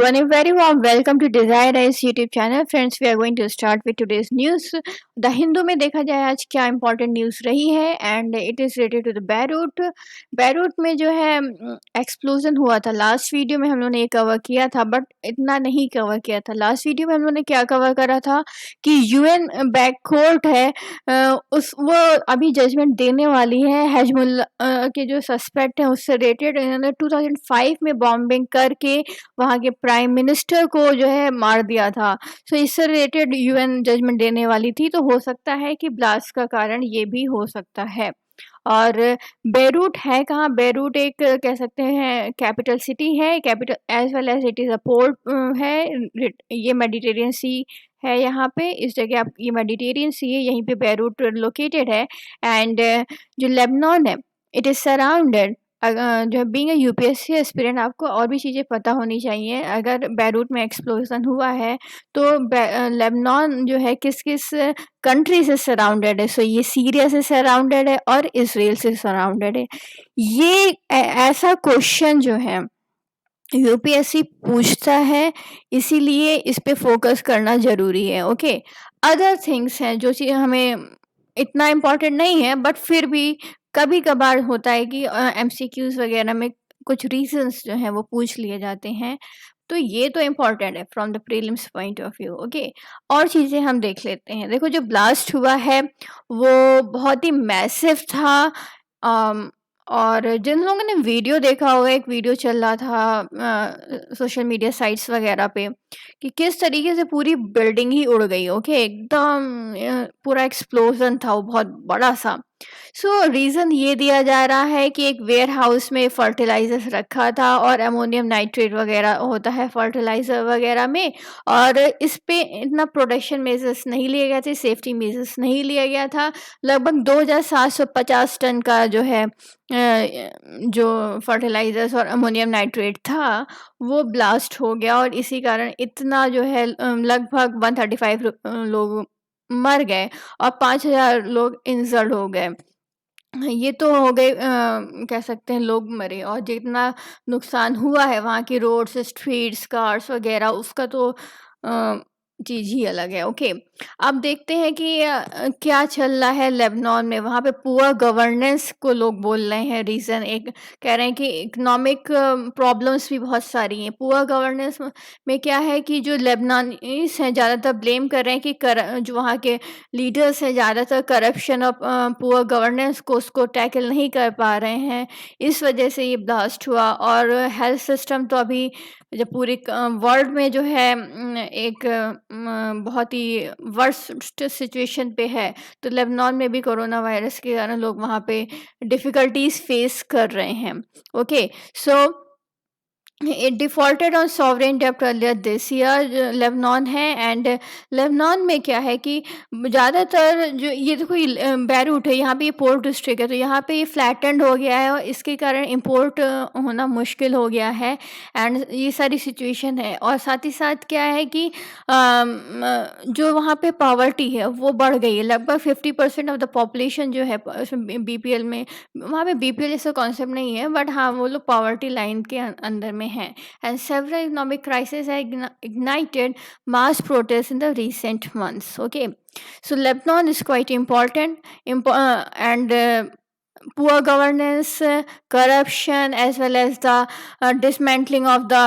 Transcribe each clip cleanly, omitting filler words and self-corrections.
everyone, a very warm welcome to Desire Rise YouTube channel. Friends, we are going to start with today's news. The Hindu में देखा जाए आज क्या important news रही है and it is related to the Beirut. Beirut में जो है एक्सप्लोजन हुआ था। लास्ट वीडियो में हम लोगों ने ये कवर किया था बट इतना नहीं कवर किया था। लास्ट वीडियो में हम लोगों ने क्या कवर करा था कि यूएन बैक कोर्ट है, उस वो अभी जजमेंट देने वाली है हेजमुल्ला के जो सस्पेक्ट हैं उससे रिलेटेड। इन्होंने 2005 में बॉम्बिंग करके वहाँ के प्राइम मिनिस्टर को जो है मार दिया था। सो इससे रिलेटेड यूएन जजमेंट देने वाली थी, तो हो सकता है कि ब्लास्ट का कारण ये भी हो सकता है। और बेरूट है कहाँ? बेरूट एक कह सकते हैं कैपिटल सिटी है, capital as well as it is a port है। ये मेडिटेरियन सी है यहाँ पे, इस जगह आप ये मेडिटेरियन सी है, यहीं पे बेरूट लोकेटेड है। एंड जो लेबनान है इट इज़ सराउंडेड। जो बीइंग अ यूपीएससी एस्पिरेंट आपको और भी चीज़ें पता होनी चाहिए। अगर बेरूट में एक्सप्लोजन हुआ है तो लेबनान जो है किस किस कंट्री से सराउंडेड है। सो ये सीरिया से सराउंडेड है और इसराइल से सराउंडेड है। ये ऐसा क्वेश्चन जो है यूपीएससी पूछता है, इसीलिए इस पे फोकस करना ज़रूरी है। ओके, अदर थिंग्स हैं जो चीज़ हमें इतना इम्पोर्टेंट नहीं है बट फिर भी कभी कभार होता है कि एमसीक्यूज वगैरह में कुछ रीजंस जो हैं वो पूछ लिए जाते हैं, तो ये तो इम्पोर्टेंट है from the prelims point of view. Okay, और चीज़ें हम देख लेते हैं। देखो, जो ब्लास्ट हुआ है वो बहुत ही मैसिव था। अम, और जिन लोगों ने वीडियो देखा होगा, एक वीडियो चल रहा था सोशल मीडिया साइट्स वगैरह पे कि किस तरीके से पूरी बिल्डिंग ही उड़ गई। ओके, एकदम पूरा एक्सप्लोजन था वो बहुत बड़ा सा। सो रीज़न ये दिया जा रहा है कि एक वेयर हाउस में फर्टिलाइज़र्स रखा था और अमोनियम नाइट्रेट वगैरह होता है फर्टिलाइज़र वगैरह में, और इस पे इतना प्रोटेक्शन मेजर्स नहीं लिए गए थे, सेफ्टी मेजर्स नहीं लिया गया था। लगभग 2750 टन का जो है जो फर्टिलाइज़र्स और अमोनियम नाइट्रेट था वो ब्लास्ट हो गया, और इसी कारण इतना जो है लगभग 135 लोग मर गए और 5000 लोग इंजर्ड हो गए। ये तो हो गए कह सकते हैं लोग मरे, और जितना नुकसान हुआ है वहाँ की रोड्स, स्ट्रीट्स, कार्स वगैरह, उसका तो चीज़ ही अलग है। ओके, अब देखते हैं कि क्या चल रहा है लेबनान में। वहाँ पे पुअर गवर्नेंस को लोग बोल रहे हैं रीज़न। एक कह रहे हैं कि इकोनॉमिक प्रॉब्लम्स भी बहुत सारी हैं। पुअर गवर्नेंस में क्या है कि जो लेबनानीज़ हैं ज़्यादातर ब्लेम कर रहे हैं कि जो वहाँ के लीडर्स हैं ज़्यादातर करप्शन और पुअर गवर्नेंस को उसको टैकल नहीं कर पा रहे हैं, इस वजह से ये ब्लास्ट हुआ। और हेल्थ सिस्टम तो अभी जब पूरे वर्ल्ड में जो है एक बहुत ही वर्स्ट सिचुएशन पे है, तो लेबनान में भी कोरोना वायरस के कारण लोग वहाँ पे डिफ़िकल्टीज़ फेस कर रहे हैं। Okay, so it defaulted on sovereign डेब्ट अर्लियर दिस ईयर लेबनान है। एंड लेबनान में क्या है कि ज़्यादातर जो ये देखो ये बैरूट है, यहाँ पे ये पोर्ट डिस्ट्रिक्ट है, तो यहाँ पे ये फ्लैटेंड हो गया है और इसके कारण इंपोर्ट होना मुश्किल हो गया है। एंड ये सारी सिचुएशन है, और साथ ही साथ क्या है कि जो वहाँ पे पॉवर्टी है वो बढ़ गई है। लगभग 50% ऑफ द पॉपुलेशन जो है उसमें बीपीएल में, वहाँ पे बीपीएल जैसा कॉन्सेप्ट नहीं है बट हाँ वो लोग पॉवर्टी लाइन के अंदर में हैं। एंड सेवरल इकोनॉमिक क्राइसिस है ignited mass protests in the recent months. Okay, so Lebanon is quite important, and poor governance, corruption, as well as the dismantling of the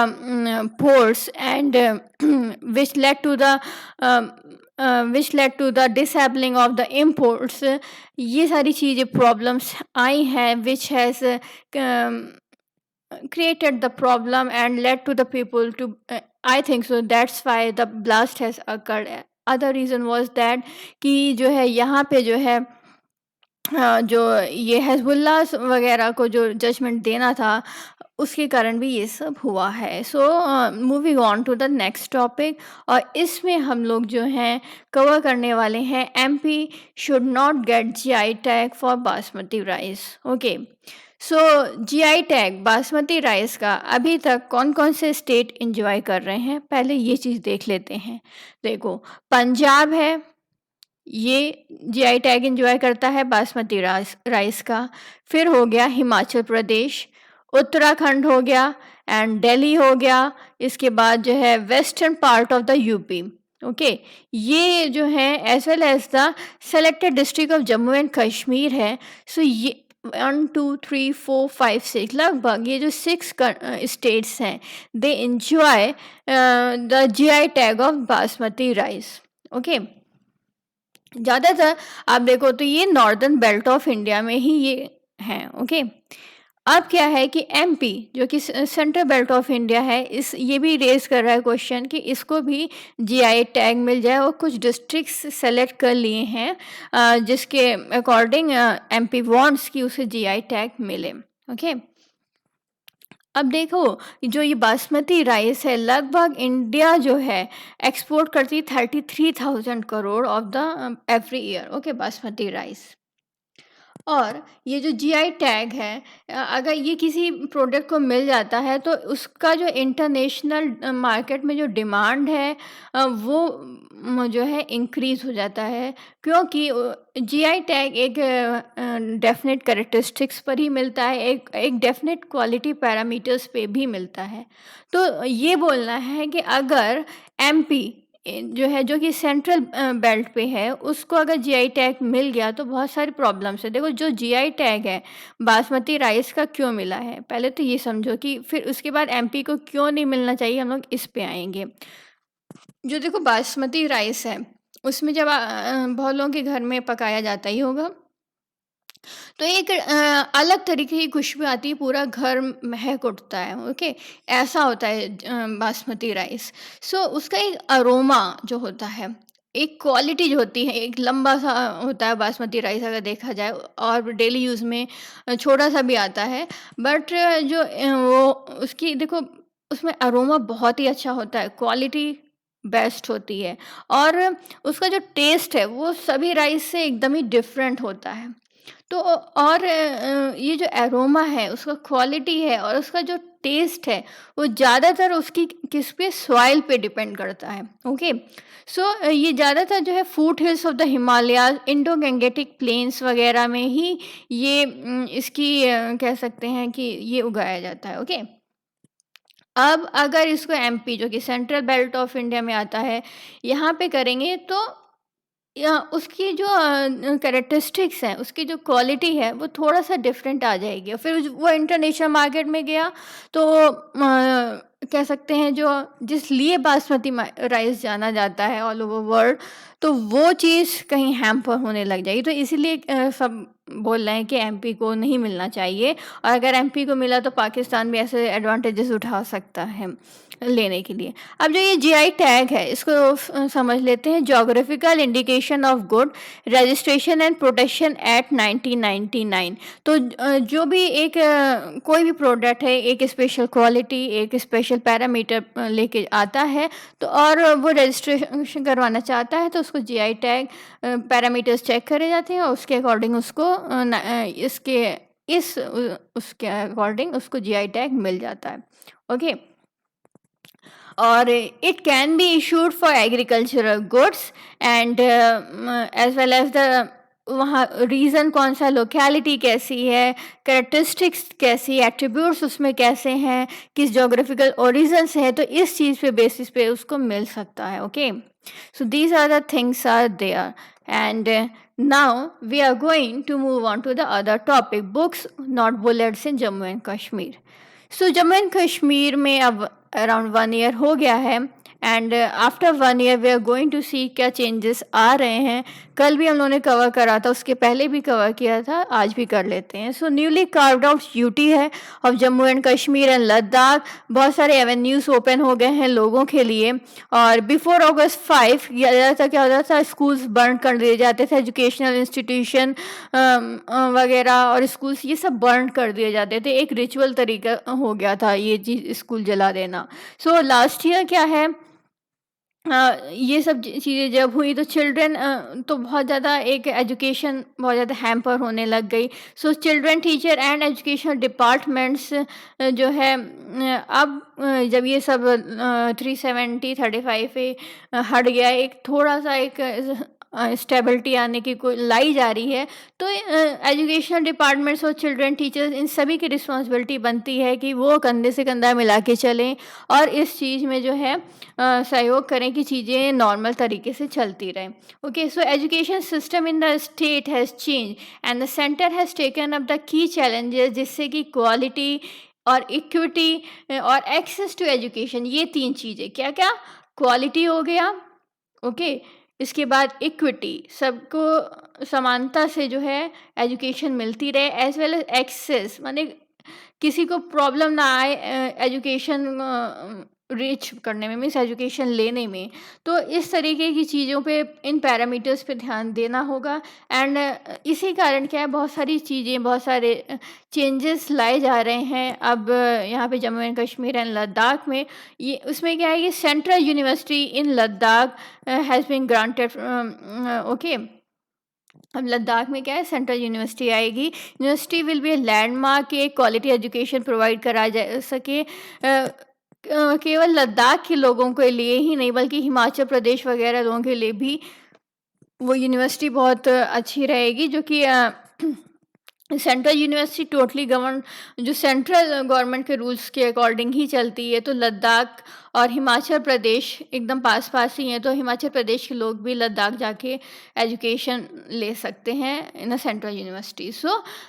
ports, and um, which led to the disabling of the imports. ये सारी चीज़ें problems आई हैं which has created the problem and led to the people to I think so that's why the blast has occurred. Other reason was that कि जो है यहाँ पे जो है जो ये हिज़्बुल्लाह वगैरह को जो जजमेंट देना था उसके कारण भी ये सब हुआ है। So moving on to the next topic, और इसमें हम लोग जो हैं कवर करने वाले हैं MP should not gate GI tag for basmati rice. Okay, so GI tag basmati rice का अभी तक कौन कौन से स्टेट इंजॉय कर रहे हैं, पहले ये चीज़ देख लेते हैं। देखो, पंजाब है, ये जीआई टैग एंजॉय करता है बासमती राइस का। फिर हो गया हिमाचल प्रदेश, उत्तराखंड हो गया, एंड दिल्ली हो गया, इसके बाद जो है western part of the UP. Okay, ये जो है as well as the selected district of Jammu and Kashmir है। सो ये 1 2 3 4 5 6 लगभग ये जो 6 स्टेट्स हैं, they enjoy the GI tag of basmati rice. Okay, ज़्यादातर आप देखो तो ये नॉर्दर्न बेल्ट ऑफ इंडिया में ही ये हैं। ओके, अब क्या है कि एमपी जो कि सेंट्रल बेल्ट ऑफ इंडिया है, इस ये भी रेज कर रहा है क्वेश्चन कि इसको भी जीआई टैग मिल जाए, और कुछ डिस्ट्रिक्ट्स सेलेक्ट कर लिए हैं जिसके अकॉर्डिंग एमपी वांट्स कि उसे जीआई टैग मिले। ओके, अब देखो जो ये बासमती राइस है, लगभग इंडिया जो है एक्सपोर्ट करती 33,000 crore of the every year. Okay, basmati rice. और ये जो जीआई टैग है, अगर ये किसी प्रोडक्ट को मिल जाता है तो उसका जो इंटरनेशनल मार्केट में जो डिमांड है वो जो है इंक्रीज़ हो जाता है, क्योंकि जीआई टैग एक डेफिनेट कैरेक्टरिस्टिक्स पर ही मिलता है, एक डेफिनेट क्वालिटी पैरामीटर्स पे भी मिलता है। तो ये बोलना है कि अगर एमपी जो है, जो कि सेंट्रल बेल्ट पे है, उसको अगर जीआई टैग मिल गया तो बहुत सारी प्रॉब्लम्स है। देखो जो जीआई टैग है बासमती राइस का क्यों मिला है, पहले तो ये समझो कि फिर उसके बाद एमपी को क्यों नहीं मिलना चाहिए, हम लोग इस पे आएंगे। जो देखो बासमती राइस है, उसमें जब बहुत लोगों के घर में पकाया जाता ही होगा, तो एक अलग तरीके की खुशबू आती है, पूरा घर महक उठता है। ओके, ऐसा होता है बासमती राइस। सो उसका एक अरोमा जो होता है, एक क्वालिटी जो होती है, एक लंबा सा होता है बासमती राइस अगर देखा जाए, और डेली यूज़ में छोटा सा भी आता है, बट जो वो उसकी देखो उसमें अरोमा बहुत ही अच्छा होता है, क्वालिटी बेस्ट होती है, और उसका जो टेस्ट है वो सभी राइस से एकदम ही डिफरेंट होता है। तो और ये जो एरोमा है, उसका क्वालिटी है, और उसका जो टेस्ट है, वो ज़्यादातर उसकी किस पे, सॉइल पे डिपेंड करता है। ओके, सो ये ज़्यादातर जो है foothills of the Himalayas, Indo Gangetic plains वगैरह में ही ये इसकी कह सकते हैं कि ये उगाया जाता है। ओके, अब अगर इसको एमपी जो कि सेंट्रल बेल्ट ऑफ इंडिया में आता है, यहाँ पे करेंगे तो या उसकी जो कैरेक्टरिस्टिक्स हैं, उसकी जो क्वालिटी है, वो थोड़ा-सा डिफरेंट आ जाएगी, और फिर वो इंटरनेशनल मार्केट में गया तो कह सकते हैं जो जिस लिए बासमती राइस जाना जाता है ऑल ओवर वर्ल्ड, तो वो चीज़ कहीं हैम्पर होने लग जाएगी। तो इसीलिए सब बोल रहे हैं कि एमपी को नहीं मिलना चाहिए, और अगर एमपी को मिला तो पाकिस्तान भी ऐसे एडवांटेजेस उठा सकता है लेने के लिए। अब जो ये जीआई टैग है, इसको समझ लेते हैं। Geographical indication of good, registration and protection act 1999। तो जो भी एक कोई भी प्रोडक्ट है, एक स्पेशल क्वालिटी, एक स्पेशल पैरामीटर लेके आता है, तो और वो रजिस्ट्रेशन करवाना चाहता है, तो उसको जीआई टैग पैरामीटर्स चेक करे जाते हैं, और उसके अकॉर्डिंग उसको उसके अकॉर्डिंग उसको जीआई टैग मिल जाता है। ओके, और it can be issued for agricultural goods and as well as the वहाँ रीज़न कौन सा, लोकेलिटी कैसी है, कैरेक्टरिस्टिक्स कैसी, एट्रीब्यूट्स उसमें कैसे हैं, किस जोग्राफिकल ओरिजिन से है, तो इस चीज़ पे बेसिस पे उसको मिल सकता है। Okay, so these are the things are there, and now we are going to move on to the other topic, books not bullets in Jammu and Kashmir. So Jammu and Kashmir में अब अराउंड 1 ईयर हो गया है, and after 1 year we are going to see क्या changes आ रहे हैं। कल भी हम लोगों ने कवर करा था, उसके पहले भी कवर किया था, आज भी कर लेते हैं। सो न्यूली कार्व्ड आउट यूटी है of Jammu and Kashmir and Ladakh, बहुत सारे एवेन्यूज़ ओपन हो गए हैं लोगों के लिए। और बिफोर August 5 क्या होता था, स्कूल्स बर्न कर दिए जाते थे, एजुकेशनल इंस्टीट्यूशन वगैरह और स्कूल्स ये सब बर्न कर दिए जाते थे, एक रिचुअल तरीका हो गया था ये चीज़, स्कूल जला देना। सो लास्ट ईयर क्या है, ये सब चीज़ें जब हुई तो चिल्ड्रन तो बहुत ज़्यादा एक एजुकेशन बहुत ज़्यादा हैम्पर होने लग गई। So children teacher and educational departments जो है अब जब ये सब 370 35 पे हट गया, एक थोड़ा सा एक स्टेबिलिटी आने की कोई लाई जा रही है, तो एजुकेशनल डिपार्टमेंट्स और चिल्ड्रन टीचर्स इन सभी की रिस्पॉन्सिबिलिटी बनती है कि वो कंधे से कंधा मिला के चलें और इस चीज़ में जो है सहयोग करें कि चीज़ें नॉर्मल तरीके से चलती रहें। Okay, so education system in the state has change and the centre has taken up the key challenges, जिससे कि क्वालिटी और इक्विटी और एक्सेस टू एजुकेशन, ये 3 चीज़ें, क्या-क्या? क्वालिटी हो गया, ओके, इसके बाद इक्विटी, सबको समानता से जो है एजुकेशन मिलती रहे, एज़ वेल एज़ एक्सेस, माने किसी को प्रॉब्लम ना आए एजुकेशन रीच करने में, मीन्स एजुकेशन लेने में। तो इस तरीके की चीज़ों पे, इन पैरामीटर्स पे ध्यान देना होगा। एंड इसी कारण क्या है, बहुत सारी चीज़ें, बहुत सारे चेंजेस लाए जा रहे हैं अब यहाँ पे जम्मू एंड कश्मीर एंड लद्दाख में। ये उसमें क्या है कि central university in Ladakh has been granted, okay. अब लद्दाख में क्या है, सेंट्रल यूनिवर्सिटी आएगी। University will be a landmark, एक क्वालिटी एजुकेशन प्रोवाइड करा जा सके केवल लद्दाख के लोगों के लिए ही नहीं, बल्कि हिमाचल प्रदेश वगैरह लोगों के लिए भी वो यूनिवर्सिटी बहुत अच्छी रहेगी, जो कि सेंट्रल यूनिवर्सिटी टोटली गवर्न, जो सेंट्रल गवर्नमेंट के रूल्स के अकॉर्डिंग ही चलती है। तो लद्दाख और हिमाचल प्रदेश एकदम पास पास ही हैं, तो हिमाचल प्रदेश के लोग भी लद्दाख जाके एजुकेशन ले सकते हैं in a central university. So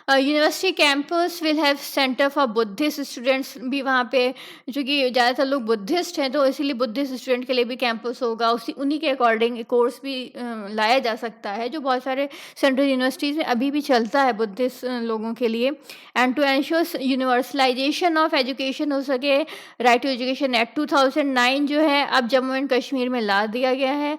university campus will have centre for Buddhist students भी वहाँ पे, जो कि ज़्यादातर लोग बुद्धिस्ट हैं, तो इसीलिए बुद्धिस्ट स्टूडेंट के लिए भी कैंपस होगा। उन्हीं के अकॉर्डिंग कोर्स भी लाया जा सकता है, जो बहुत सारे सेंट्रल यूनिवर्सिटीज़ में अभी भी चलता है बुद्धिस्ट लोगों के लिए। And to ensure universalisation of education हो सके, राइट टू एजुकेशन एक्ट 2009 जो है अब जम्मू एंड कश्मीर में ला दिया गया है।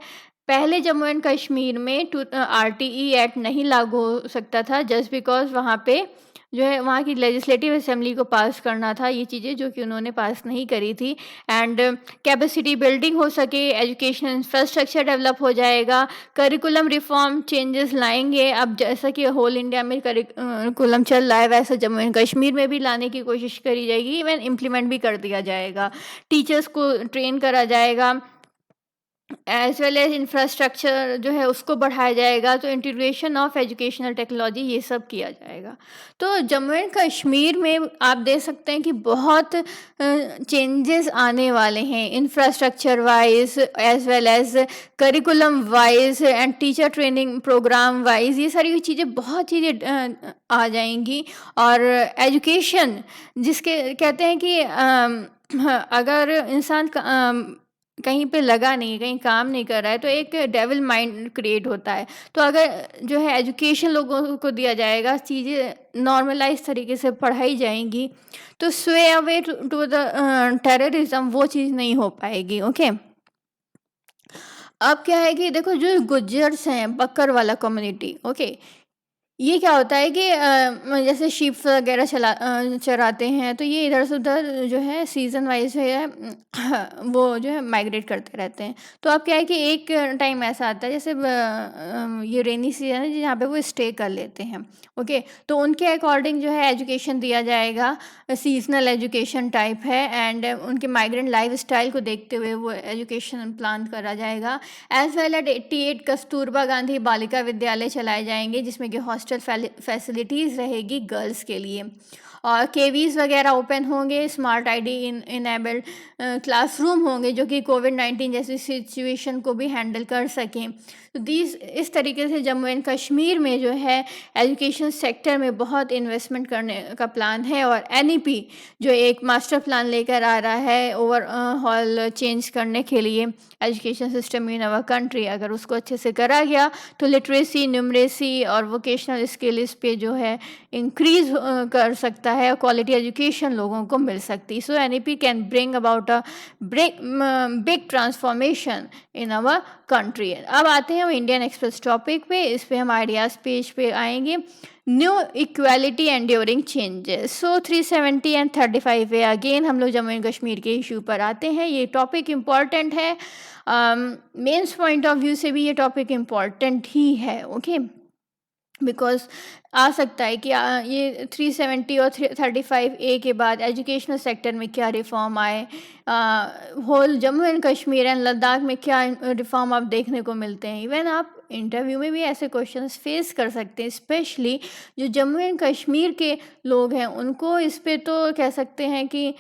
पहले जम्मू एंड कश्मीर में RTE एक्ट नहीं लागू हो सकता था, जस्ट बिकॉज वहाँ पे जो है वहाँ की लेजिस्लेटिव असेंबली को पास करना था ये चीज़ें, जो कि उन्होंने पास नहीं करी थी। एंड कैपेसिटी बिल्डिंग हो सके, एजुकेशन इंफ्रास्ट्रक्चर डेवलप हो जाएगा, करिकुलम रिफॉर्म चेंजेस लाएंगे। अब जैसा कि होल इंडिया में करिकुलम चल रहा है, वैसा जम्मू एंड कश्मीर में भी लाने की कोशिश करी जाएगी, इवन इम्प्लीमेंट भी कर दिया जाएगा। टीचर्स को ट्रेन करा जाएगा, एज वेल एज इंफ्रास्ट्रक्चर जो है उसको बढ़ाया जाएगा, तो इंटीग्रेशन ऑफ एजुकेशनल टेक्नोलॉजी ये सब किया जाएगा। तो जम्मू एंड कश्मीर में आप देख सकते हैं कि बहुत चेंजेस आने वाले हैं, infrastructure wise as well as curriculum wise and teacher training programme wise, ये सारी चीज़ें, बहुत चीज़ें आ जाएंगी। और एजुकेशन जिसके कहते हैं कि अगर इंसान कहीं पे लगा नहीं, कहीं काम नहीं कर रहा है, तो एक डेविल माइंड क्रिएट होता है। तो अगर जो है एजुकेशन लोगों को दिया जाएगा, चीज़ें नॉर्मलाइज तरीके से पढ़ाई जाएंगी, तो स्वे अवे टू द टेररिज्म वो चीज़ नहीं हो पाएगी। ओके, अब क्या है कि देखो, जो गुज्जर्स हैं, बकरवाला कम्युनिटी, ओके, ये क्या होता है कि जैसे शीप वगैरह चराते हैं, तो ये इधर से उधर जो है सीज़न वाइज है वो जो है माइग्रेट करते रहते हैं। तो अब क्या है कि एक टाइम ऐसा आता है, जैसे ये रेनी सीजन है जहाँ पे वो स्टे कर लेते हैं। ओके, तो उनके अकॉर्डिंग जो है एजुकेशन दिया जाएगा, सीजनल एजुकेशन टाइप है, एंड उनके माइग्रेंट लाइफ स्टाइल को देखते हुए वो एजुकेशन प्लान करा जाएगा। As well at 88 Kasturba Gandhi Balika Vidyalaya चलाए जाएंगे, जिसमें कि हॉस्टल फैसिलिटीज़ रहेगी गर्ल्स के लिए, और केवीज़ वगैरह ओपन होंगे, स्मार्ट आईडी इनेबल्ड क्लासरूम होंगे, जो कि कोविड-19 जैसी सिचुएशन को भी हैंडल कर सकें। तो इस तरीके से जम्मू एंड कश्मीर में जो है एजुकेशन सेक्टर में बहुत इन्वेस्टमेंट करने का प्लान है, और NEP जो एक मास्टर प्लान लेकर आ रहा है ओवरऑल चेंज करने के लिए education system in our country, अगर उसको अच्छे से करा गया तो लिटरेसी, न्यूमरेसी और वोकेशनल स्किल्स पे जो है इंक्रीज कर सकता है, क्वालिटी एजुकेशन लोगों को मिल सकती। So NEP can bring about a big transformation in our country. अब आते हैं हम इंडियन एक्सप्रेस टॉपिक पे, इस पे हम आइडियाज़ पेज पे आएंगे। New equality enduring changes, so 370 and 35 पे अगेन हम लोग जम्मू एंड कश्मीर के इशू पर आते हैं। ये टॉपिक इम्पॉर्टेंट है, मेंस पॉइंट ऑफ व्यू से भी ये टॉपिक इम्पॉर्टेंट ही है। ओके, बिकॉज आ सकता है कि ये 370 और 35A के बाद एजुकेशनल सेक्टर में क्या रिफॉर्म आए, whole Jammu and Kashmir and Ladakh में क्या रिफॉर्म आप देखने को मिलते हैं। इवन आप इंटरव्यू में भी ऐसे क्वेश्चंस फेस कर सकते हैं, स्पेशली जो जम्मू एंड कश्मीर के लोग हैं उनको इस पे तो कह सकते हैं कि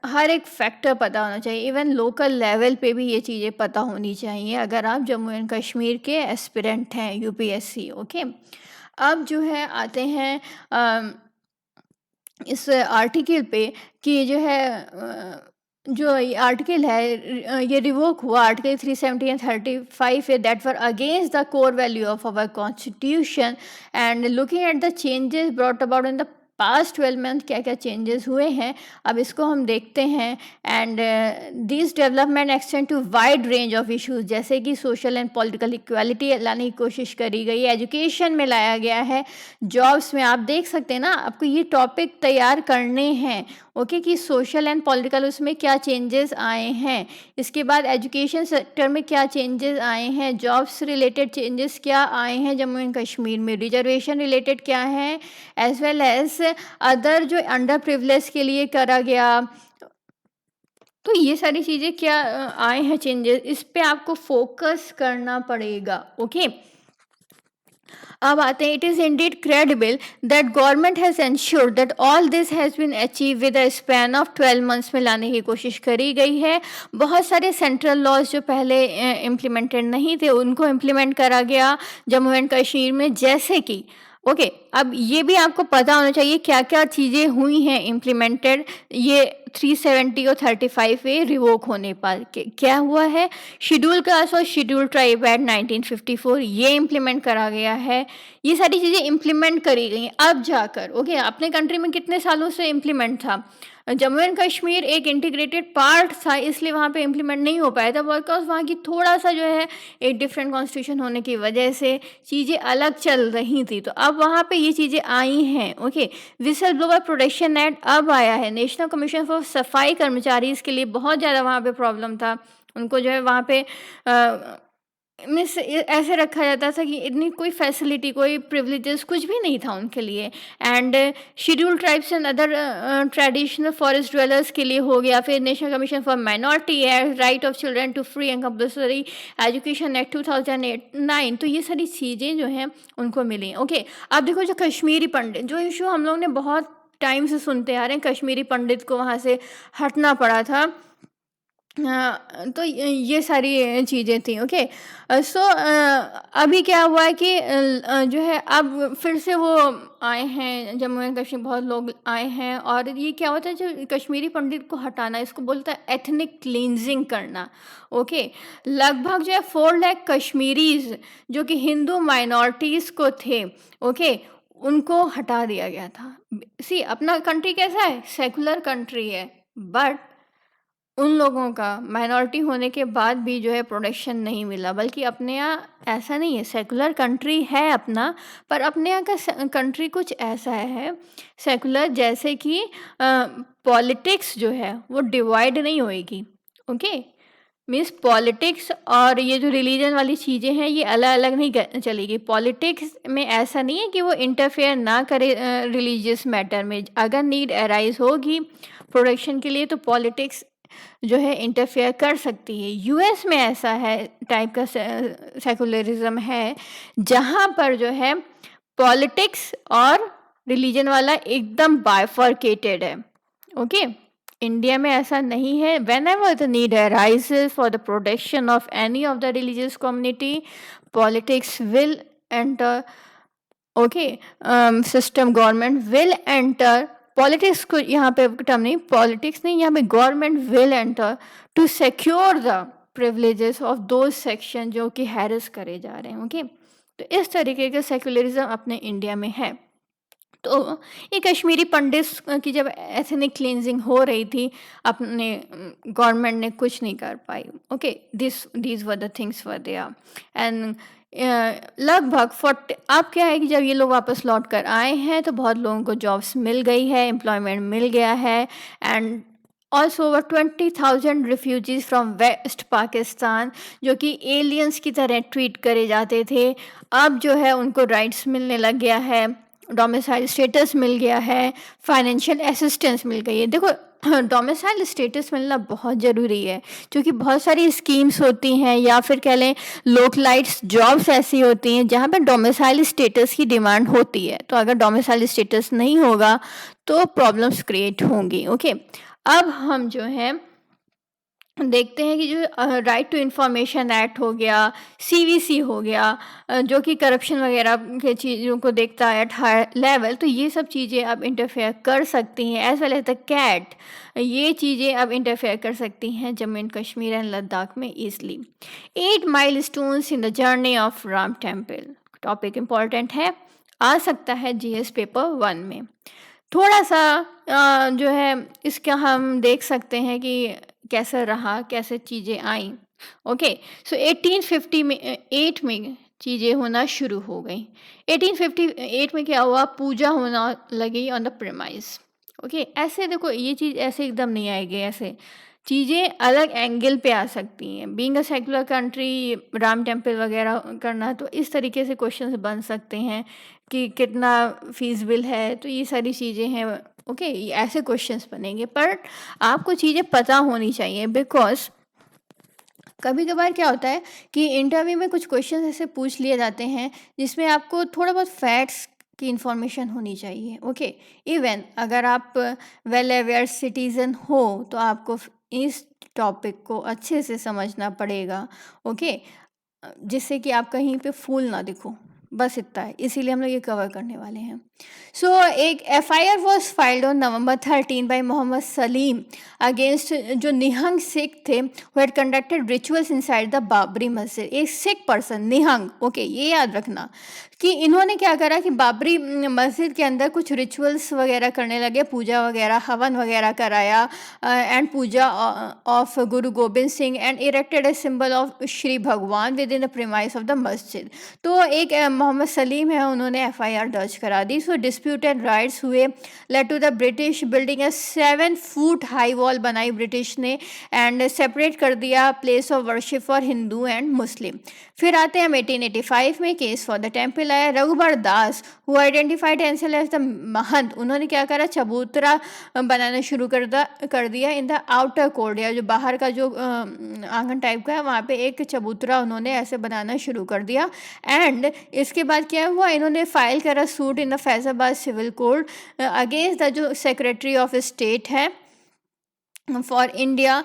हर एक फैक्टर पता होना चाहिए, इवन लोकल लेवल पे भी ये चीज़ें पता होनी चाहिए अगर आप जम्मू एंड कश्मीर के एस्पिरेंट हैं यूपीएससी। ओके, अब जो है आते हैं इस आर्टिकल पे कि जो है जो ये आर्टिकल है ये रिवोक हुआ, आर्टिकल 370 एंड 35 है, that were against the core value of our constitution and looking at the changes brought about in the past 12 month, क्या क्या चेंजेस हुए हैं अब इसको हम देखते हैं। And this development extend to wide range of issues, जैसे कि सोशल एंड पॉलिटिकल इक्वालिटी लाने की कोशिश करी गई है, एजुकेशन में लाया गया है, जॉब्स में आप देख सकते हैं ना, आपको ये टॉपिक तैयार करने हैं। ओके, कि सोशल एंड पॉलिटिकल उसमें क्या चेंजेस आए हैं, इसके बाद एजुकेशन सेक्टर में क्या चेंजेस आए हैं, जॉब्स रिलेटेड चेंजेस क्या आए हैं जम्मू एंड कश्मीर में, रिजर्वेशन रिलेटेड क्या है, एज वेल एज अदर जो अंडर प्रिविलेज के लिए करा गया, तो ये सारी चीज़ें क्या आए हैं चेंजेस, इस पे आपको फोकस करना पड़ेगा। ओके, अब आते हैं, it is indeed credible that government has ensured that all this has been achieve with a span of 12 months में लाने की कोशिश करी गई है। बहुत सारे सेंट्रल लॉज जो पहले इम्प्लीमेंटेड नहीं थे उनको इम्प्लीमेंट करा गया जम्मू एंड कश्मीर में, जैसे कि ओके अब ये भी आपको पता होना चाहिए क्या क्या चीज़ें हुई हैं इम्प्लीमेंटेड ये 370 और 35 ए रिवोक होने पर। क्या हुआ है, शेड्यूल कास्ट और शेड्यूल ट्राइब एक्ट 1954 ये इम्प्लीमेंट करा गया है, ये सारी चीज़ें इम्प्लीमेंट करी गई हैं अब जाकर। ओके, अपने कंट्री में कितने सालों से इम्प्लीमेंट था, जम्मू एंड कश्मीर एक इंटीग्रेटेड पार्ट था इसलिए वहाँ पे इम्प्लीमेंट नहीं हो पाया था, बिकॉज वहाँ की थोड़ा सा जो है एक डिफरेंट कॉन्स्टिट्यूशन होने की वजह से चीज़ें अलग चल रही थी, तो अब वहाँ पे ये चीज़ें आई हैं। Okay, whistle blower protection act अब आया है, नेशनल कमीशन फॉर सफाई कर्मचारी इसके लिए बहुत ज़्यादा वहाँ पे प्रॉब्लम था, उनको जो है वहाँ पे मीन्स ऐसे रखा जाता था कि इतनी कोई फैसिलिटी कोई प्रिविलेजेस कुछ भी नहीं था उनके लिए। And schedule tribes and other traditional forest dwellers के लिए हो गया, फिर national commission for minority act, right of children to free and compulsory education act 2009, तो ये सारी चीज़ें जो हैं उनको मिली। ओके, अब देखो जो कश्मीरी पंडित जो इशू हम लोग ने बहुत टाइम से सुनते आ रहे हैं, कश्मीरी पंडित को वहाँ से हटना पड़ा था, तो ये सारी चीज़ें थी। ओके, सो अभी क्या हुआ है कि जो है अब फिर से वो आए हैं जम्मू एंड कश्मीर, बहुत लोग आए हैं, और ये क्या होता है जो कश्मीरी पंडित को हटाना, इसको बोलता है एथनिक क्लींजिंग करना। ओके, लगभग जो है 4 लाख कश्मीरीज जो कि हिंदू माइनॉरिटीज़ को थे, ओके, उनको हटा दिया गया था। सी अपना कंट्री कैसा है, सेकुलर कंट्री है, बट उन लोगों का माइनॉरिटी होने के बाद भी जो है प्रोटेक्शन नहीं मिला, बल्कि अपने यहाँ ऐसा नहीं है, सेकुलर कंट्री है अपना, पर अपने यहाँ का कंट्री कुछ ऐसा है सेकुलर, जैसे कि पॉलिटिक्स जो है वो डिवाइड नहीं होएगी। ओके, मीन्स पॉलिटिक्स और ये जो रिलीजन वाली चीज़ें हैं ये अलग अलग नहीं चलेगी। पॉलिटिक्स में ऐसा नहीं है कि वो इंटरफेयर ना करे रिलीजियस मैटर में, अगर नीड अराइज होगी प्रोटेक्शन के लिए तो पॉलिटिक्स जो है इंटरफेयर कर सकती है। यूएस में ऐसा है टाइप का सेकुलरिज्म है जहाँ पर जो है पॉलिटिक्स और रिलीजन वाला एकदम बाइफर्केटेड है। ओके, इंडिया में ऐसा नहीं है। whenever the need arises for the protection of any of the religious community, politics will enter. Okay, system government will enter. Politics को यहाँ पे टर्म नहीं, पॉलिटिक्स नहीं, यहाँ पे government will enter to secure the privileges of those section जो कि harass करे जा रहे हैं। ओके, तो इस तरीके का सेक्युलरिज्म अपने इंडिया में है। तो ये कश्मीरी पंडित की जब एथनिक क्लींजिंग हो रही थी अपने गवर्नमेंट ने कुछ नहीं कर पाई। Okay, these were the things were there and लगभग 40 अब क्या है कि जब ये लोग वापस लौट कर आए हैं तो बहुत लोगों को जॉब्स मिल गई है, एम्प्लॉयमेंट मिल गया है, and also over 20,000 refugees from west Pakistan जो कि एलियंस की तरह ट्रीट करे जाते थे, अब जो है उनको राइट्स मिलने लग गया है, डोमिसाइल स्टेटस मिल गया है, फाइनेंशियल असिस्टेंस मिल गई है। देखो डोमिसाइल स्टेटस मिलना बहुत ज़रूरी है, क्योंकि बहुत सारी स्कीम्स होती हैं या फिर कह लें लोकलाइट्स जॉब्स ऐसी होती हैं जहाँ पे डोमिसाइल स्टेटस की डिमांड होती है। तो अगर डोमिसाइल स्टेटस नहीं होगा तो प्रॉब्लम्स क्रिएट होंगी। ओके, अब हम जो है देखते हैं कि जो राइट टू इंफॉर्मेशन एक्ट हो गया, सीवीसी हो गया, जो कि करप्शन वगैरह के चीज़ों को देखता है एट हाई लेवल, तो ये सब चीज़ें अब इंटरफेयर कर सकती हैं। As well as the cat, ये चीज़ें अब इंटरफेयर कर सकती हैं जम्मू एंड कश्मीर एंड लद्दाख में easily. 8 milestones in the journey of Ram temple, topic important है, आ सकता है जीएस पेपर 1 में। थोड़ा सा जो है इसका हम देख सकते हैं कि कैसा रहा, कैसे चीज़ें आई। ओके, सो 1850 में 8 में चीज़ें होना शुरू हो गई। 1858 में क्या हुआ, पूजा होना लगी ऑन द प्रेमाइस। ओके, ऐसे देखो ये चीज़ ऐसे एकदम नहीं आएगी, ऐसे चीज़ें अलग एंगल पे आ सकती हैं। Being a secular country Ram temple वगैरह करना, तो इस तरीके से क्वेश्चंस बन सकते हैं कि कितना फीसिबल है, तो ये सारी चीज़ें हैं। ओके, ये ऐसे क्वेश्चंस बनेंगे, पर आपको चीज़ें पता होनी चाहिए, बिकॉज कभी कभार क्या होता है कि इंटरव्यू में कुछ क्वेश्चन ऐसे पूछ लिए जाते हैं जिसमें आपको थोड़ा बहुत फैक्ट्स की इंफॉर्मेशन होनी चाहिए। ओके, इवन अगर आप वेल अवेयर सिटीज़न हो तो आपको इस टॉपिक को अच्छे से समझना पड़ेगा। ओके, जिससे कि आप कहीं पे फूल ना दिखो, बस इतना है, इसीलिए हम लोग ये कवर करने वाले हैं। सो एक FIR was filed on November 13 by Mohammad Salim against जो निहंग सिख थे who had conducted rituals inside the Babri Masjid. एक सिख पर्सन निहंग, ओके, ये याद रखना कि इन्होंने क्या करा कि बाबरी मस्जिद के अंदर कुछ रिचुअल्स वगैरह करने लगे, पूजा वगैरह, हवन वगैरह कराया and puja of Guru Gobind Singh and erected a symbol of Shri Bhagwan within the premise of the masjid. तो एक मोहम्मद सलीम है, उन्होंने एफआईआर दर्ज करा दी। सो डिस्प्यूटेड राइट्स हुए, led to the British building a 7 foot high wall बनाई ब्रिटिश ने एंड सेपरेट कर दिया place of worship for Hindu and Muslim. फिर आते हैं हम 1885 में, केस फॉर द टेम्पल आया। Raghubar Das who identified himself as the mahant, उन्होंने क्या करा, चबूतरा बनाना शुरू कर दिया इन द आउटर कोर्ट, या जो बाहर का जो आंगन टाइप का है वहाँ पे एक चबूतरा उन्होंने ऐसे बनाना शुरू कर दिया। एंड इसके बाद क्या हुआ, इन्होंने फाइल करा suit in the Faizabad civil court against the जो सेक्रेटरी ऑफ स्टेट है for India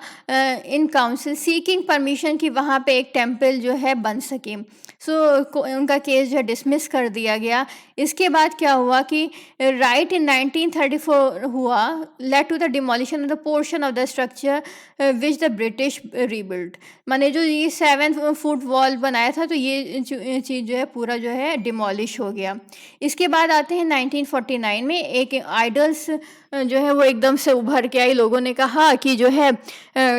in council, seeking permission कि वहाँ पे एक टेम्पल जो है बन सके। सो उनका केस जो डिसमिस कर दिया गया। इसके बाद क्या हुआ कि राइट इन 1934 हुआ, led to the demolition of the portion of the structure which the British rebuild. माने जो ये 7 फुट वॉल बनाया था, तो ये चीज़ जो है पूरा जो है डिमोलिश हो गया। इसके बाद आते हैं 1949 में, एक आइडल्स जो है वो एकदम से उभर के आई। लोगों ने कहा कि जो है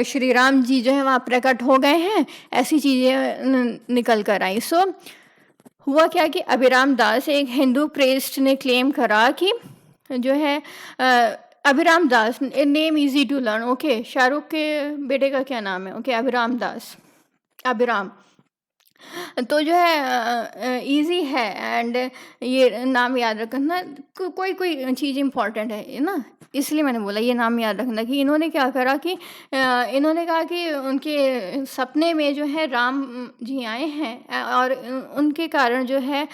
श्री राम जी जो है वहाँ प्रकट हो गए हैं, ऐसी चीज़ें निकल कर आई। सो हुआ क्या कि अभिराम दास, एक हिंदू प्रेस्ट, ने क्लेम करा कि जो है Abhiram Das, name easy to learn. Okay, Shahrukh के बेटे का क्या नाम है? ओके, अभिराम दास, अभिराम, तो जो है इजी है एंड ये नाम याद रखना। कोई कोई चीज़ इंपॉर्टेंट है ना, इसलिए मैंने बोला ये नाम याद रखना कि इन्होंने क्या करा कि इन्होंने कहा कि उनके सपने में जो है राम जी आए हैं और उनके कारण जो है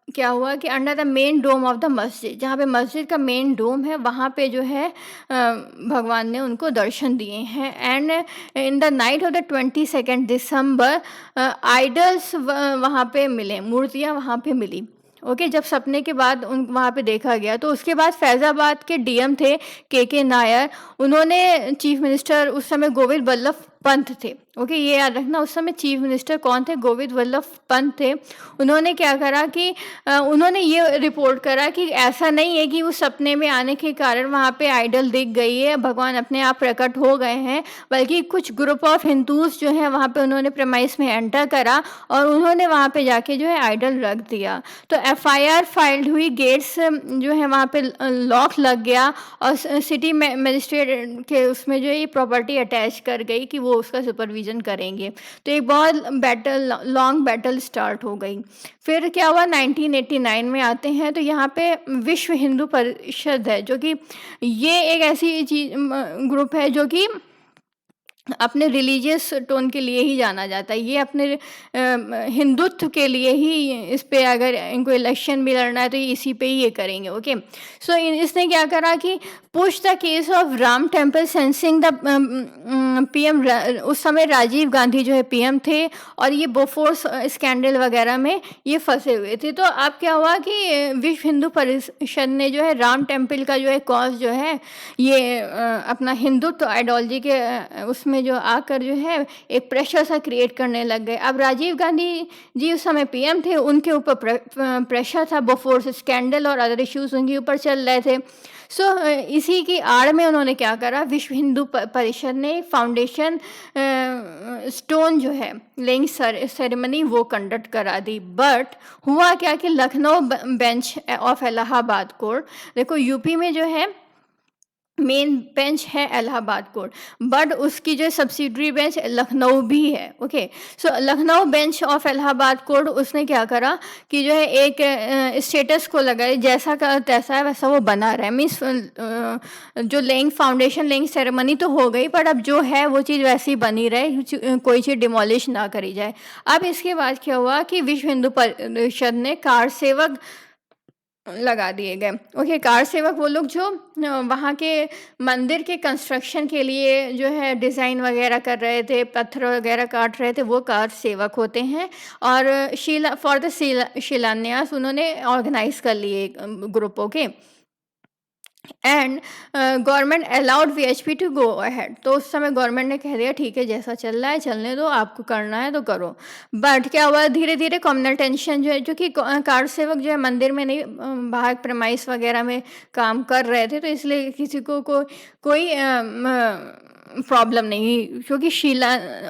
क्या हुआ कि under the main dome of the masjid, जहाँ पे मस्जिद का मेन डोम है, वहाँ पे जो है भगवान ने उनको दर्शन दिए हैं। And in the night of the 22 December idols वहाँ पे मिले, मूर्तियाँ वहाँ पे मिली। ओके, जब सपने के बाद उन वहाँ पे देखा गया, तो उसके बाद फैज़ाबाद के डीएम थे के नायर, उन्होंने चीफ मिनिस्टर उस समय गोविंद वल्लभ पंत थे। ओके, ये याद रखना, उस समय चीफ मिनिस्टर कौन थे? गोविंद वल्लभ पंत थे। उन्होंने क्या करा कि उन्होंने ये रिपोर्ट करा कि ऐसा नहीं है कि उस सपने में आने के कारण वहाँ पे आइडल दिख गई है, भगवान अपने आप प्रकट हो गए हैं, बल्कि कुछ ग्रुप ऑफ हिंदूज जो है वहाँ पे उन्होंने प्रेमाइस में एंटर करा और उन्होंने वहाँ पे जाके जो है आइडल रख दिया। तो एफआईआर फाइल्ड हुई, गेट्स जो है वहाँ पे लॉक लग गया और सिटी मजिस्ट्रेट के उसमें जो ये प्रॉपर्टी अटैच कर गई कि वो वो उसका सुपरविज़न करेंगे। तो एक बहुत लॉन्ग बैटल स्टार्ट हो गई। फिर क्या हुआ, 1989 में आते हैं, तो यहाँ पे विश्व हिंदू परिषद है, जो कि ये एक ऐसी ग्रुप है जो कि अपने रिलीजियस टोन के लिए ही जाना जाता है। ये अपने हिंदुत्व के लिए ही, इस पे अगर इनको इलेक्शन भी लड़ना है तो ये इसी पे ही ये करेंगे। ओके, सो इसने क्या करा कि push the case of Ram temple sensing the PM. उस समय राजीव गांधी जो है पीएम थे, और ये बोफोर्स स्कैंडल वगैरह में ये फंसे हुए थे। तो अब क्या हुआ कि विश्व हिंदू परिषद ने जो है राम टेम्पल का जो है कॉज जो है ये अपना हिंदुत्व आइडियोलॉजी के उसमें जो आकर जो है एक प्रेशर सा क्रिएट करने लग गए। अब राजीव गांधी जी उस समय पीएम थे, उनके ऊपर प्रेशर था, बोफोर्स स्कैंडल और अदर इश्यूज उनके ऊपर चल रहे थे। सो इसी की आड़ में उन्होंने क्या करा, विश्व हिंदू परिषद ने फाउंडेशन स्टोन जो है लेइंग सेरेमनी वो कंडक्ट करा दी। बट हुआ क्या कि Lucknow bench of Allahabad court, देखो यूपी में जो है मेन बेंच है इलाहाबाद कोर्ट, बट उसकी जो सब्सिडरी बेंच लखनऊ भी है। Okay, so Lucknow bench of Allahabad court उसने क्या करा कि जो है एक स्टेटस को लगाए, जैसा का तैसा है वैसा वो बना रहा है। मीन्स जो लेइंग फाउंडेशन लेइंग सेरेमनी तो हो गई, पर अब जो है वो चीज़ वैसी बनी रहे, कोई चीज़ डिमोलिश ना करी जाए। अब इसके बाद क्या हुआ कि विश्व हिंदू परिषद ने कार सेवक लगा दिए गए। ओके, कार सेवक वो लोग जो वहाँ के मंदिर के कंस्ट्रक्शन के लिए जो है डिज़ाइन वगैरह कर रहे थे, पत्थर वगैरह काट रहे थे, वो कार सेवक होते हैं। और शिलान्यास उन्होंने ऑर्गेनाइज कर लिए ग्रुपों के। And government allowed VHP to go ahead. तो उस समय गवर्नमेंट ने कह दिया ठीक है, जैसा चल रहा है चलने दो, आपको करना है तो करो। बट क्या हुआ, धीरे धीरे कम्युनल टेंशन जो है, जो कि कार सेवक जो है मंदिर में नहीं, बाहर प्रेमाइस वगैरह में काम कर रहे थे, तो इसलिए किसी को कोई प्रॉब्लम नहीं, क्योंकि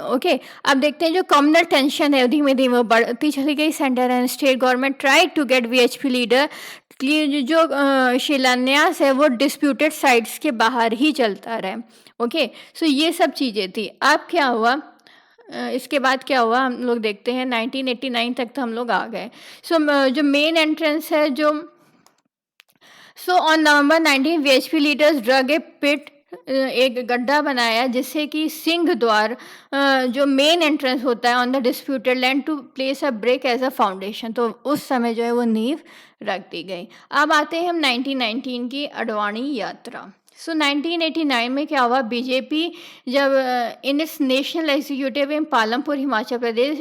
ओके। अब देखते हैं जो कम्युनल टेंशन है धीमे धीमे बढ़ती चली गई। Centre and state government try to get VHP leader, जो शिलान्यास है वो डिस्प्यूटेड साइट्स के बाहर ही चलता रहे। ओके, सो ये सब चीज़ें थी। अब क्या हुआ, इसके बाद क्या हुआ हम लोग देखते हैं। 1989 तक तो हम लोग आ गए। सो जो मेन एंट्रेंस है जो, so on November 19 VHP leaders dug a pit, एक गड्ढा बनाया जिससे कि सिंह द्वार जो मेन एंट्रेंस होता है on the disputed land to place a brick as a foundation. तो उस समय जो है वो नींव रख दी गई। अब आते हैं हम 1919 की अडवाणी यात्रा। सो 1989 में क्या हुआ, बीजेपी जब in its national executive in Palampur Himachal Pradesh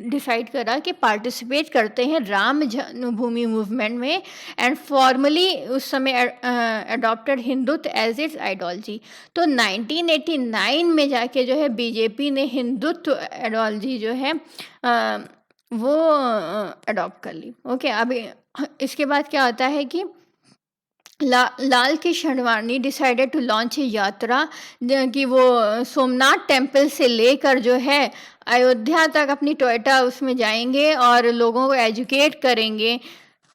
decide करा कि पार्टिसिपेट करते हैं राम जन्मभूमि मूवमेंट में, एंड फॉर्मली उस समय adopted Hindutva as its ideology. तो 1989 में जाके जो है बीजेपी ने हिंदुत्व आइडियोलॉजी जो है वो अडॉप्ट कर ली। ओके, अब इसके बाद क्या होता है कि Lal Krishna Advani decided to launch a yatra, कि वो सोमनाथ टेम्पल से लेकर जो है अयोध्या तक अपनी टोयोटा उसमें जाएंगे और लोगों को एजुकेट करेंगे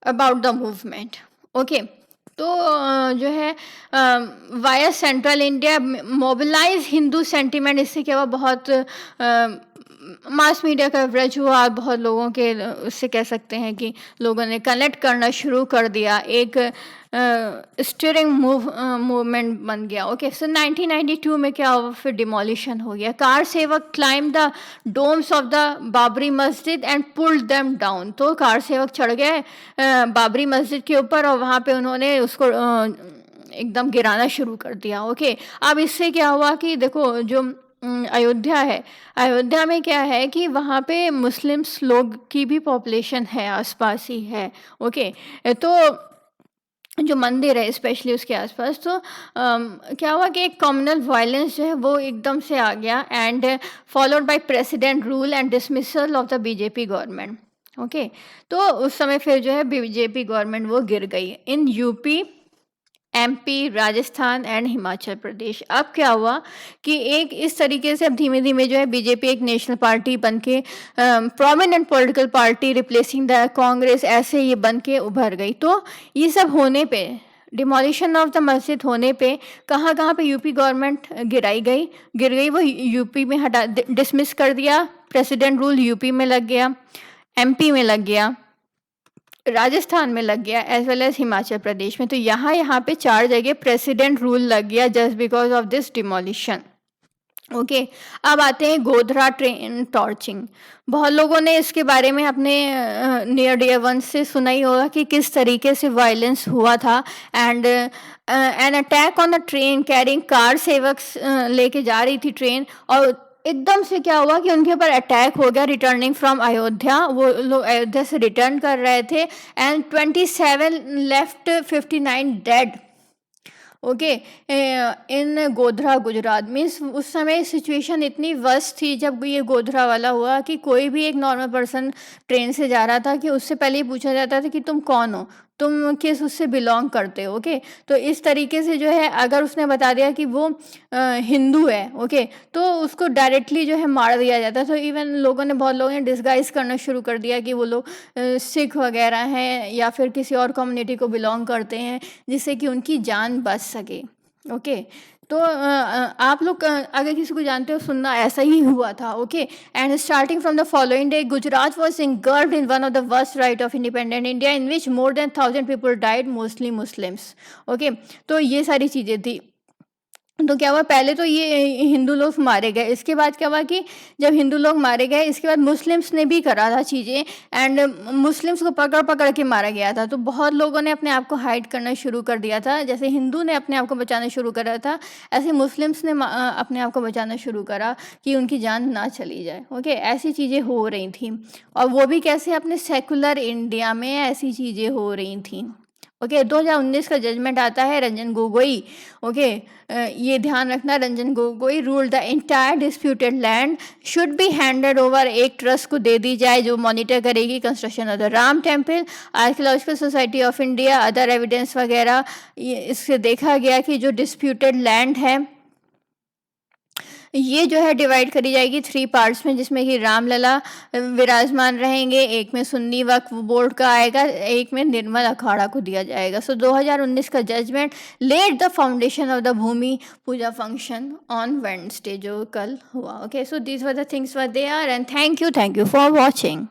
अबाउट द मूवमेंट। ओके, तो जो है via central India mobilise Hindu sentiment. इससे क्या हुआ, बहुत मास मीडिया कवरेज हुआ, बहुत लोगों के उससे कह सकते हैं कि लोगों ने कनेक्ट करना शुरू कर दिया, एक स्टीयरिंग मूवमेंट बन गया। ओके, सो 1992 में क्या हुआ, फिर डिमोलिशन हो गया। Kar sevak climb the domes of the Babri Masjid and pulled them down. तो कार सेवक चढ़ गए बाबरी मस्जिद के ऊपर और वहाँ पे उन्होंने उसको एकदम गिराना शुरू कर दिया। ओके, अब इससे क्या हुआ कि देखो जो अयोध्या है, अयोध्या में क्या है कि वहाँ पे मुस्लिम्स लोग की भी पॉपुलेशन है, आसपास ही है। ओके, तो जो मंदिर है स्पेशली उसके आसपास, तो क्या हुआ कि एक कम्युनल वायलेंस जो है वो एकदम से आ गया, and followed by president rule and dismissal of the BJP government. Okay, तो उस समय फिर जो है बीजेपी गवर्नमेंट वो गिर गई in UP, MP, Rajasthan and Himachal Pradesh. अब क्या हुआ कि एक इस तरीके से अब धीमे धीमे जो है बीजेपी एक नेशनल पार्टी बन के prominent political party replacing the Congress, ऐसे ये बन के उभर गई। तो ये सब होने पे डिमोलिशन ऑफ द मस्जिद होने पे कहाँ-कहाँ पे यूपी गवर्नमेंट गिर गई, वो यूपी में हटा डिसमिस कर दिया, प्रेसिडेंट रूल यूपी में लग गया, एमपी में लग गया, राजस्थान में लग गया as well as Himachal Pradesh में। तो यहाँ पे 4 जगह प्रेसिडेंट रूल लग गया just because of this demolition. Okay, अब आते हैं गोधरा ट्रेन टॉर्चिंग। बहुत लोगों ने इसके बारे में अपने नियर डियर वंस से सुना ही होगा कि किस तरीके से वायलेंस हुआ था and an attack on the train carrying car sevaks लेके जा रही थी ट्रेन, और एकदम से क्या हुआ कि उनके ऊपर अटैक हो गया रिटर्निंग फ्रॉम अयोध्या। वो लोग अयोध्या से रिटर्न कर रहे थे and 27 left, 59 dead. Okay, in Godhra Gujarat means उस समय सिचुएशन इतनी वर्स्ट थी जब ये गोधरा वाला हुआ कि कोई भी एक नॉर्मल पर्सन ट्रेन से जा रहा था कि उससे पहले ही पूछा जाता था कि तुम कौन हो, तुम किस उससे बिलोंग करते हो। ओके, तो इस तरीके से जो है अगर उसने बता दिया कि वो हिंदू है, ओके, तो उसको डायरेक्टली जो है मार दिया जाता। तो इवन बहुत लोगों ने डिस्गाइज करना शुरू कर दिया कि वो लोग सिख वगैरह हैं या फिर किसी और कम्युनिटी को बिलोंग करते हैं जिससे कि उनकी जान बच सके। ओके, तो आप लोग अगर किसी को जानते हो सुनना, ऐसा ही हुआ था। Okay, and starting from the following day Gujarat was engulfed in one of the worst riot of independent India in which more than 1,000 people died, mostly Muslims। Okay, तो ये सारी चीज़ें थी। तो क्या हुआ, पहले तो ये हिंदू लोग मारे गए, इसके बाद क्या हुआ कि जब हिंदू लोग मारे गए इसके बाद मुस्लिम्स ने भी करा था चीज़ें एंड मुस्लिम्स को पकड़ के मारा गया था। तो बहुत लोगों ने अपने आप को हाइड करना शुरू कर दिया था। जैसे हिंदू ने अपने आप को बचाना शुरू करा था, ऐसे मुस्लिम्स ने अपने आप को बचाना शुरू करा कि उनकी जान ना चली जाए। ओके, ऐसी चीज़ें हो रही थी, और वो भी कैसे, अपने सेकुलर इंडिया में ऐसी चीज़ें हो रही थी। ओके, 2019 का जजमेंट आता है रंजन गोगोई। ओके, ये ध्यान रखना, Ranjan Gogoi rule the entire disputed land should be handed over, एक ट्रस्ट को दे दी जाए जो मॉनिटर करेगी construction of the Ram temple, archaeological society of India, other evidence वगैरह। इससे देखा गया कि जो डिस्प्यूटेड लैंड है ये जो है डिवाइड करी जाएगी 3 पार्ट्स में, जिसमें कि रामलला विराजमान रहेंगे, एक में सुन्नी वक्फ बोर्ड का आएगा, एक में निर्मल अखाड़ा को दिया जाएगा। सो 2019 का judgement led the foundation of the bhoomi pooja function on Wednesday, जो कल हुआ। Okay, so these were the things were there and thank you for watching.